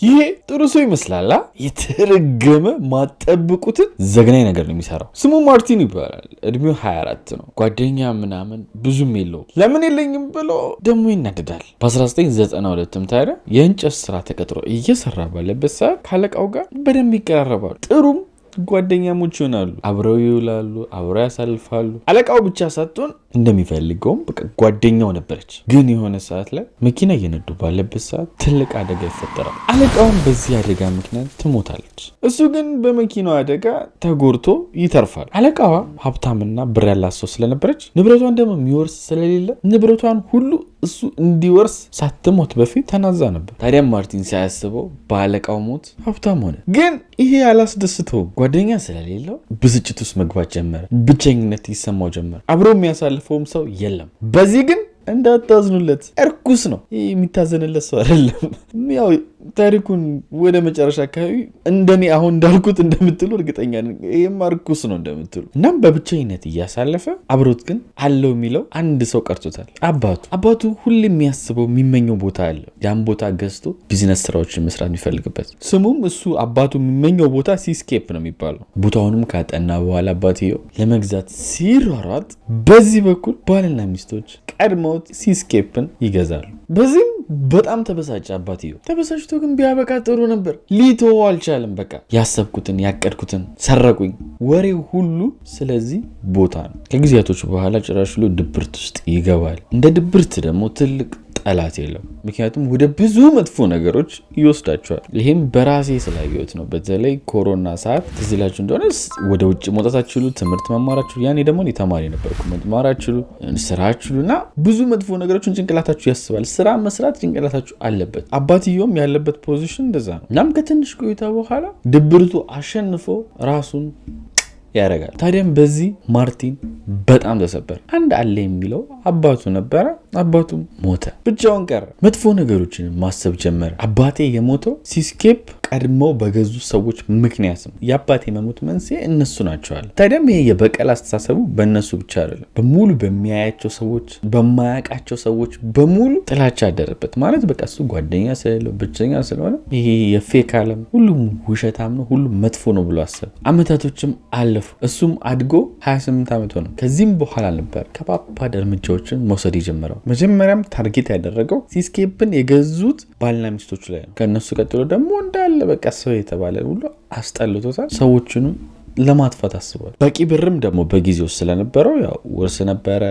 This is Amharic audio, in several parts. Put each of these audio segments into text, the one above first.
ይሄ ጥሩ ሰው ይመስላል። የተረገመ ማጠብቁትን ዘግናኝ ነገር ነው የሚሰራው። ስሙ ማርቲን ይባላል። እድሜው 24 ነው። ጓደኛ ምናምን ብዙም የለውም። ለምን የለኝም ብሎ ደግሞ ይናደዳል። በ1992 ታዲያ የእንጨት ስራ ተቀጥሮ እየሰራ ባለበት ሰዓት ካለቃው ጋር በደንብ ይቀራረባሉ። ጥሩም ጓደኛሞች ይሆናሉ። አብረው ይውላሉ፣ አብረው ያሳልፋሉ። አለቃው ብቻ ሳትሆን እንደሚፈልገውም በቃ ጓደኛው ነበረች። ግን የሆነ ሰዓት ላይ መኪና እየነዱ ባለበት ሰዓት ትልቅ አደጋ ይፈጠራል። አለቃውም በዚህ አደጋ ምክንያት ትሞታለች። እሱ ግን በመኪናው አደጋ ተጎድቶ ይተርፋል። አለቃዋ ሀብታምና ብር ያላት ሰው ስለነበረች ንብረቷን ደግሞ የሚወርስ ስለሌለ ንብረቷን ሁሉ እሱ እንዲወርስ ሳትሞት በፊት ተናዛ ነበር። ታዲያ ማርቲን ሳያስበው በአለቃው ሞት ሀብታም ሆነ። ግን ይሄ አላስደስተውም። ጓደኛ ስለሌለው ብስጭት ውስጥ መግባት ጀመረ። ብቸኝነት ይሰማው ጀመረ። አብሮ የሚያሳልፈውም ሰው የለም። በዚህ ግን እንዳታዝኑለት፣ እርኩስ ነው። ይህ የሚታዘንለት ሰው አይደለም። ያው ታሪኩን ወደ መጨረሻ አካባቢ እንደኔ አሁን እንዳልኩት እንደምትሉ እርግጠኛ ነኝ። ይህም እርኩስ ነው እንደምትሉ። እናም በብቸኝነት እያሳለፈ አብሮት ግን አለው የሚለው አንድ ሰው ቀርቶታል። አባቱ ሁሌ የሚያስበው የሚመኘው ቦታ አለ። ያን ቦታ ገዝቶ ቢዝነስ ስራዎችን መስራት የሚፈልግበት። ስሙም እሱ አባቱ የሚመኘው ቦታ ሲስኬፕ ነው የሚባለው። ቦታውንም ካጠና በኋላ አባትየው ለመግዛት ሲሯሯጥ በዚህ በኩል ባልና ሚስቶች ቀድመው ሲስኬፕን ይገዛሉ። በዚህም በጣም ተበሳጨ አባትየው። ተበሳጭቶ ግን ቢያበቃ ጥሩ ነበር። ሊተወው አልቻለም። በቃ ያሰብኩትን ያቀድኩትን ሰረቁኝ፣ ወሬው ሁሉ ስለዚህ ቦታ ነው። ከጊዜያቶች በኋላ ጭራሽ ድብርት ውስጥ ይገባል። እንደ ድብርት ደግሞ ትልቅ ጠላት የለም። ምክንያቱም ወደ ብዙ መጥፎ ነገሮች ይወስዳቸዋል። ይህም በራሴ ስላየሁት ነው። በተለይ ኮሮና ሰዓት ትዝ ይላችሁ እንደሆነ ወደ ውጭ መውጣት አትችሉ፣ ትምህርት መማር አትችሉ። ያኔ ደግሞ እኔ ተማሪ ነበርኩ። መማር አትችሉ፣ ስራ አትችሉ እና ብዙ መጥፎ ነገሮችን ጭንቅላታችሁ ያስባል። ስራ መስራት ጭንቅላታችሁ አለበት። አባትየውም ያለበት ፖዚሽን እንደዛ ነው። እናም ከትንሽ ቆይታ በኋላ ድብርቱ አሸንፎ ራሱን ያረጋል። ታዲያም በዚህ ማርቲን በጣም ተሰበረ። አንድ አለ የሚለው አባቱ ነበረ። አባቱም ሞተ፣ ብቻውን ቀረ። መጥፎ ነገሮችን ማሰብ ጀመረ። አባቴ የሞተው ሲስኬፕ ቀድመው በገዙ ሰዎች ምክንያት ነው። የአባቴ መሞት መንስኤ እነሱ ናቸዋል። ታዲያም ይሄ የበቀል አስተሳሰቡ በእነሱ ብቻ አይደለም፣ በሙሉ በሚያያቸው ሰዎች፣ በማያውቃቸው ሰዎች በሙሉ ጥላቻ አደረበት። ማለት በቃ እሱ ጓደኛ ስለሌለው ብቸኛ ስለሆነ ይሄ የፌክ ዓለም ሁሉም ውሸታም ነው፣ ሁሉም መጥፎ ነው ብሎ አሰብ። አመታቶችም አለፉ። እሱም አድጎ 28 ዓመት ሆነ። ከዚህም በኋላ ነበር ከባባድ እርምጃዎችን መውሰድ የጀመረው። መጀመሪያም ታርጌት ያደረገው ሲስኬፕን የገዙት ባልና ሚስቶች ላይ ነው። ከእነሱ ቀጥሎ ደግሞ እንዳለ በቃ ሰው የተባለ ሁሉ አስጠልቶታል። ሰዎቹንም ለማጥፋት አስቧል። በቂ ብርም ደግሞ በጊዜው ስለነበረው ያው ውርስ ነበረ፣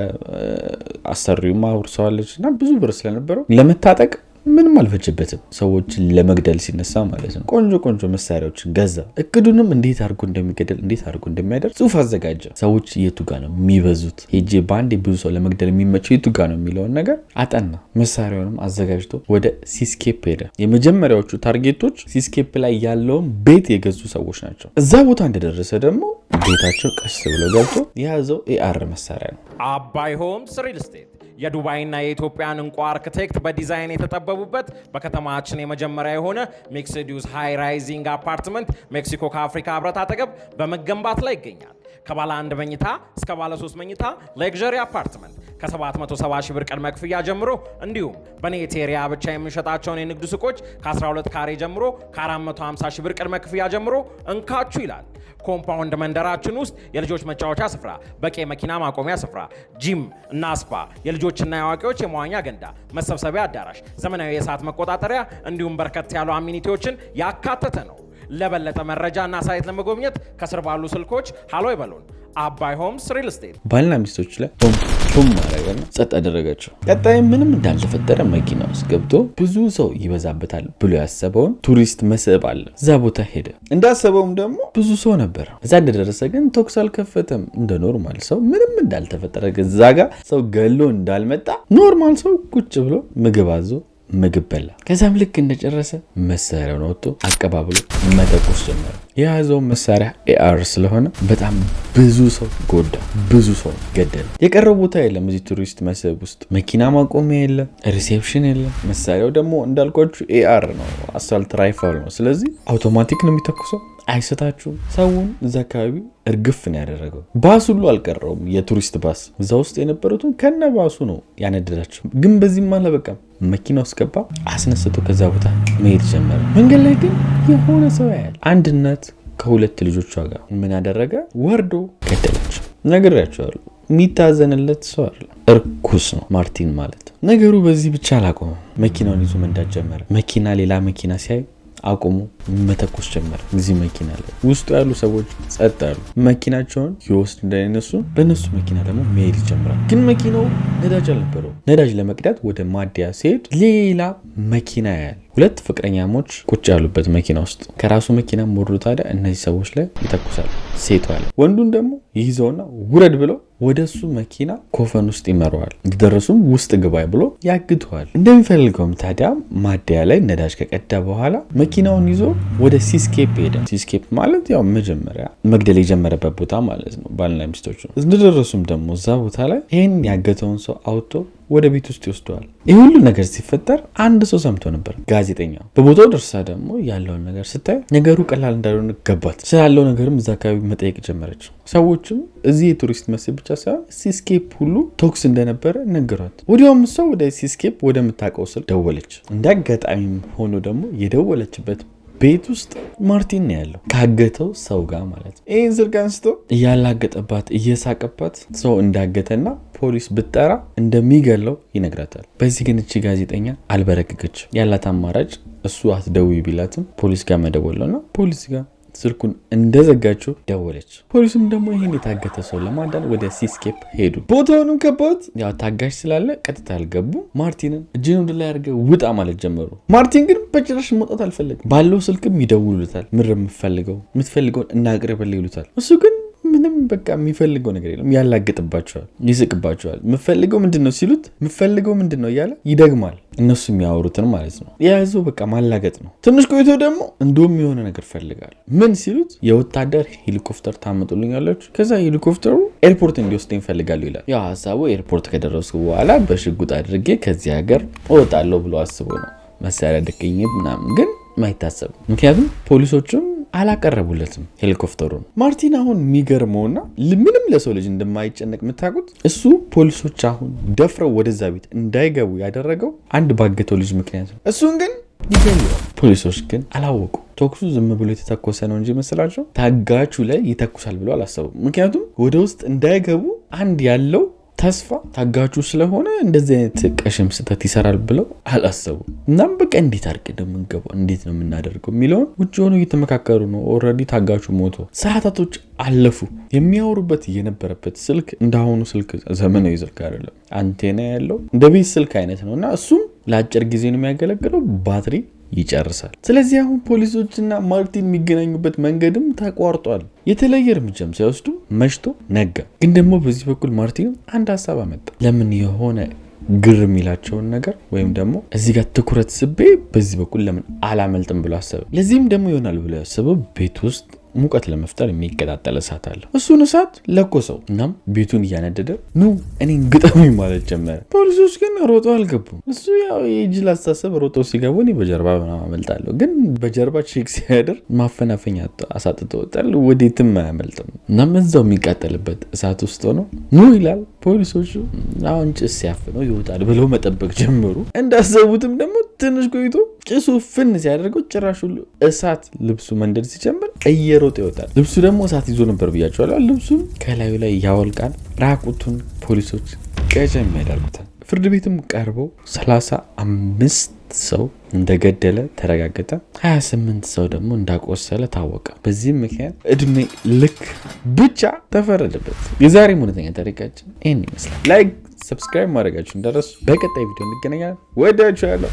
አሰሪውማ ውርሰዋለች እና ብዙ ብር ስለነበረው ለመታጠቅ ምንም አልፈጀበትም። ሰዎችን ለመግደል ሲነሳ ማለት ነው። ቆንጆ መሳሪያዎችን ገዛ። እቅዱንም እንዴት አድርጎ እንደሚገደል እንዴት አድርጎ እንደሚያደርግ ጽሑፍ አዘጋጀ። ሰዎች የቱ ጋር ነው የሚበዙት፣ ሄጄ በአንድ ብዙ ሰው ለመግደል የሚመቸው የቱ ጋር ነው የሚለውን ነገር አጠና። መሳሪያውንም አዘጋጅቶ ወደ ሲስኬፕ ሄደ። የመጀመሪያዎቹ ታርጌቶች ሲስኬፕ ላይ ያለውን ቤት የገዙ ሰዎች ናቸው። እዛ ቦታ እንደደረሰ ደግሞ ቤታቸው ቀስ ብሎ ገብቶ የያዘው ኤአር መሳሪያ ነው። አባይ ሆምስ ሪል ስቴት የዱባይና የኢትዮጵያን እንቁ አርክቴክት በዲዛይን የተጠበቡበት በከተማችን የመጀመሪያ የሆነ ሚክስድ ዩዝ ሃይ ራይዚንግ አፓርትመንት ሜክሲኮ ከአፍሪካ ህብረት አጠገብ በመገንባት ላይ ይገኛል። ከባለ 1 መኝታ እስከ ባለ 3 መኝታ ሌክዠሪ አፓርትመንት ከ770 ሺህ ብር ቅድመ ክፍያ ጀምሮ እንዲሁም በኔት ኤሪያ ብቻ የምንሸጣቸውን የንግድ ሱቆች ከ12 ካሬ ጀምሮ ከ450 ሺህ ብር ቅድመ ክፍያ ጀምሮ እንካችሁ ይላል። ኮምፓውንድ መንደራችን ውስጥ የልጆች መጫወቻ ስፍራ፣ በቂ መኪና ማቆሚያ ስፍራ፣ ጂም እና ስፓ፣ የልጆችና የአዋቂዎች የመዋኛ ገንዳ፣ መሰብሰቢያ አዳራሽ፣ ዘመናዊ የሰዓት መቆጣጠሪያ እንዲሁም በርከት ያሉ አሚኒቲዎችን ያካተተ ነው። ለበለጠ መረጃ እና ሳይት ለመጎብኘት ከስር ባሉ ስልኮች ሃሎ ይበሉን። አባይ ሆምስ ሪል ስቴት። ባልና ሚስቶች ላይ ቱም ማረጋና ጸጥ አደረጋቸው። ቀጣይ ምንም እንዳልተፈጠረ መኪና ውስጥ ገብቶ ብዙ ሰው ይበዛበታል ብሎ ያሰበውን ቱሪስት መስህብ አለ እዛ ቦታ ሄደ። እንዳሰበውም ደግሞ ብዙ ሰው ነበር። እዛ እንደደረሰ ግን ተኩስ አልከፈተም። እንደ ኖርማል ሰው ምንም እንዳልተፈጠረ እዛ ጋር ሰው ገሎ እንዳልመጣ ኖርማል ሰው ቁጭ ብሎ ምግብ አዞ ምግብ በላ። ከዛም ልክ እንደጨረሰ መሳሪያውን ወጥቶ አቀባብሎ መተኮስ ጀመረ። የያዘው መሳሪያ ኤአር ስለሆነ በጣም ብዙ ሰው ጎዳ፣ ብዙ ሰው ገደለ። የቀረው ቦታ የለም። እዚህ ቱሪስት መስህብ ውስጥ መኪና ማቆሚያ የለም፣ ሪሴፕሽን የለም። መሳሪያው ደግሞ እንዳልኳችሁ ኤአር ነው፣ አሳልት ራይፈል ነው። ስለዚህ አውቶማቲክ ነው የሚተኩሰው። አይሰታችሁም። ሰውን እዛ አካባቢ እርግፍ ነው ያደረገው። ባስ ሁሉ አልቀረውም። የቱሪስት ባስ እዛ ውስጥ የነበሩትን ከነ ባሱ ነው ያነደዳቸው። ግን በዚህም አልበቃም። መኪና ውስጥ ገባ። አስነስቶ ከዛ ቦታ መሄድ ጀመረ። መንገድ ላይ ግን የሆነ ሰው ያያል። አንድ እናት ከሁለት ልጆቿ ጋር ምን ያደረገ ወርዶ ገደለች። ነግሬያቸዋለሁ። የሚታዘንለት ሰው አይደለም፣ እርኩስ ነው ማርቲን ማለት። ነገሩ በዚህ ብቻ አላቆመም። መኪናውን ይዞ መንዳት ጀመረ። ሌላ መኪና ሲያይ አቁሙ መተኮስ ጀመረ። እዚህ መኪና ላይ ውስጡ ያሉ ሰዎች ጸጥ ያሉ። መኪናቸውን ይወስድ እንዳይነሱ በነሱ መኪና ደግሞ መሄድ ይጀምራል። ግን መኪናው ነዳጅ አልነበረው። ነዳጅ ለመቅዳት ወደ ማደያ ሲሄድ ሌላ መኪና ያያል። ሁለት ፍቅረኛሞች ቁጭ ያሉበት መኪና ውስጥ ከራሱ መኪና ወርዶ ታዲያ እነዚህ ሰዎች ላይ ይተኩሳል። ሴቷ ላይ ወንዱን ደግሞ ይይዘውና ውረድ ብለው ወደሱ መኪና ኮፈን ውስጥ ይመረዋል። እንደደረሱም ውስጥ ግባይ ብሎ ያግተዋል። እንደሚፈልገውም ታዲያ ማደያ ላይ ነዳጅ ከቀዳ በኋላ መኪናውን ይዞ ወደ ሲስኬፕ ሄደ። ሲስኬፕ ማለት ያው መጀመሪያ መግደል የጀመረበት ቦታ ማለት ነው። ባልና ሚስቶች ነው። እንደደረሱም ደግሞ እዛ ቦታ ላይ ይህን ያገተውን ሰው አውጥቶ ወደ ቤት ውስጥ ይወስደዋል። ይህ ሁሉ ነገር ሲፈጠር አንድ ሰው ሰምቶ ነበር፣ ጋዜጠኛ። በቦታው ደርሳ ደግሞ ያለውን ነገር ስታይ ነገሩ ቀላል እንዳልሆነ ገባት። ስላለው ነገርም እዛ አካባቢ መጠየቅ ጀመረች። ሰዎችም እዚህ የቱሪስት መስህብ ብቻ ሳይሆን ሲስኬፕ ሁሉ ቶክስ እንደነበረ ነገሯት። ወዲያውም ሰው ወደ ሲስኬፕ ወደምታውቀው ስልክ ደወለች። እንደ አጋጣሚ ሆኖ ደግሞ የደወለችበት ቤት ውስጥ ማርቲን ነው ያለው ካገተው ሰው ጋር ማለት ነው። ይህን ስልክ አንስቶ እያላገጠባት እየሳቀባት ሰው እንዳገተና ፖሊስ ብጠራ እንደሚገለው ይነግራታል። በዚህ ግን እቺ ጋዜጠኛ አልበረከከች። ያላት አማራጭ እሱ አትደውይ ቢላትም ፖሊስ ጋር መደወል ነው። ፖሊስ ጋር ስልኩን እንደዘጋችው ደወለች። ፖሊስም ደግሞ ይህን የታገተ ሰው ለማዳን ወደ ሲስኬፕ ሄዱ። ቦታውንም ከባት። ያው ታጋሽ ስላለ ቀጥታ አልገቡ። ማርቲንን እጅን ወደ ላይ አድርገው ውጣ ማለት ጀመሩ። ማርቲን ግን በጭራሽ መውጣት አልፈለግም። ባለው ስልክም ይደውሉታል። ምር የምትፈልገውን እናቅርብልህ ይሉታል። እሱ ግን ምንም በቃ የሚፈልገው ነገር የለም። ያላግጥባቸዋል፣ ይስቅባቸዋል። የምፈልገው ምንድነው ሲሉት የምፈልገው ምንድነው እያለ ይደግማል። እነሱ የሚያወሩትን ማለት ነው። የያዘው በቃ ማላገጥ ነው። ትንሽ ቆይቶ ደግሞ እንደውም የሆነ ነገር ፈልጋል። ምን ሲሉት የወታደር ሄሊኮፕተር ታመጡልኛላችሁ፣ ከዛ ሄሊኮፕተሩ ኤርፖርት እንዲወስደኝ ፈልጋለሁ ይላል። ያው ሀሳቡ ኤርፖርት ከደረሱ በኋላ በሽጉጥ አድርጌ ከዚህ ሀገር እወጣለሁ ብሎ አስቦ ነው። መሳሪያ ደቀኝ ምናምን ግን ማይታሰብ። ምክንያቱም ፖሊሶችም አላቀረቡለትም ሄሊኮፕተሩን። ማርቲን አሁን የሚገርመውና ምንም ለሰው ልጅ እንደማይጨነቅ የምታውቁት እሱ ፖሊሶች አሁን ደፍረው ወደዛ ቤት እንዳይገቡ ያደረገው አንድ ባገተው ልጅ ምክንያት ነው። እሱን ግን ይገለዋል። ፖሊሶች ግን አላወቁ። ተኩሱ ዝም ብሎ የተተኮሰ ነው እንጂ መስላቸው ታጋቹ ላይ ይተኩሳል ብሎ አላሰቡም። ምክንያቱም ወደ ውስጥ እንዳይገቡ አንድ ያለው ተስፋ ታጋቹ ስለሆነ እንደዚህ አይነት ቀሽም ስህተት ይሰራል ብለው አላሰቡ። እናም በቃ እንዴት አድርገን እንደምንገባው እንዴት ነው የምናደርገው የሚለውን ውጭ ሆነው እየተመካከሩ ነው። ኦልሬዲ ታጋቹ ሞቶ ሰዓታቶች አለፉ። የሚያወሩበት የነበረበት ስልክ እንዳሁኑ ስልክ ዘመናዊ ስልክ አይደለም። አንቴና ያለው እንደ ቤት ስልክ አይነት ነው እና እሱም ለአጭር ጊዜ ነው የሚያገለግለው፣ ባትሪ ይጨርሳል። ስለዚህ አሁን ፖሊሶችና ማርቲን የሚገናኙበት መንገድም ተቋርጧል። የተለየ እርምጃም ሳይወስዱ መሽቶ ነጋ። ግን ደግሞ በዚህ በኩል ማርቲን አንድ ሀሳብ አመጣ። ለምን የሆነ ግር የሚላቸውን ነገር ወይም ደግሞ እዚህ ጋር ትኩረት ስቤ በዚህ በኩል ለምን አላመልጥም ብሎ አሰበ። ለዚህም ደግሞ ይሆናል ብሎ ያሰበው ቤት ውስጥ ሙቀት ለመፍጠር የሚቀጣጠል እሳት አለ። እሱን እሳት ለኮሰው። እናም ቤቱን እያነደደ ኑ እኔን ግጠሙኝ ማለት ጀመረ። ፖሊሶች ግን ሮጦ አልገቡም። እሱ ያው የጅል አስተሳሰብ ሮጦ ሲገቡ እኔ በጀርባ ምናምን አመልጣለሁ። ግን በጀርባ ቼክ ሲያደር ማፈናፈኛ አሳጥቶ ወጣል። ወዴትም አያመልጥም። እናም እዛው የሚቃጠልበት እሳት ውስጥ ሆኖ ኑ ይላል። ፖሊሶቹ አሁን ጭስ ሲያፍነው ይወጣል ብለው መጠበቅ ጀመሩ። እንዳሰቡትም ደግሞ ትንሽ ቆይቶ ጭሱ ፍን ሲያደርገው ጭራሽ ሁሉ እሳት ልብሱ መንደድ ሲጀምር እየሮጠ ይወጣል። ልብሱ ደግሞ እሳት ይዞ ነበር ብያቸዋለሁ። ልብሱም ከላዩ ላይ ያወልቃል። ራቁቱን ፖሊሶች ቀጨም ያደርጉታል። ፍርድ ቤትም ቀርበው 35 ሰው እንደገደለ ተረጋገጠ። 28 ሰው ደግሞ እንዳቆሰለ ታወቀ። በዚህም ምክንያት እድሜ ልክ ብቻ ተፈረደበት። የዛሬ እውነተኛ ታሪካችን ይህን ይመስላል። ላይክ፣ ሰብስክራይብ ማድረጋችሁ እንደረሱ። በቀጣይ ቪዲዮ እንገናኛለን። ወዳችኋለሁ።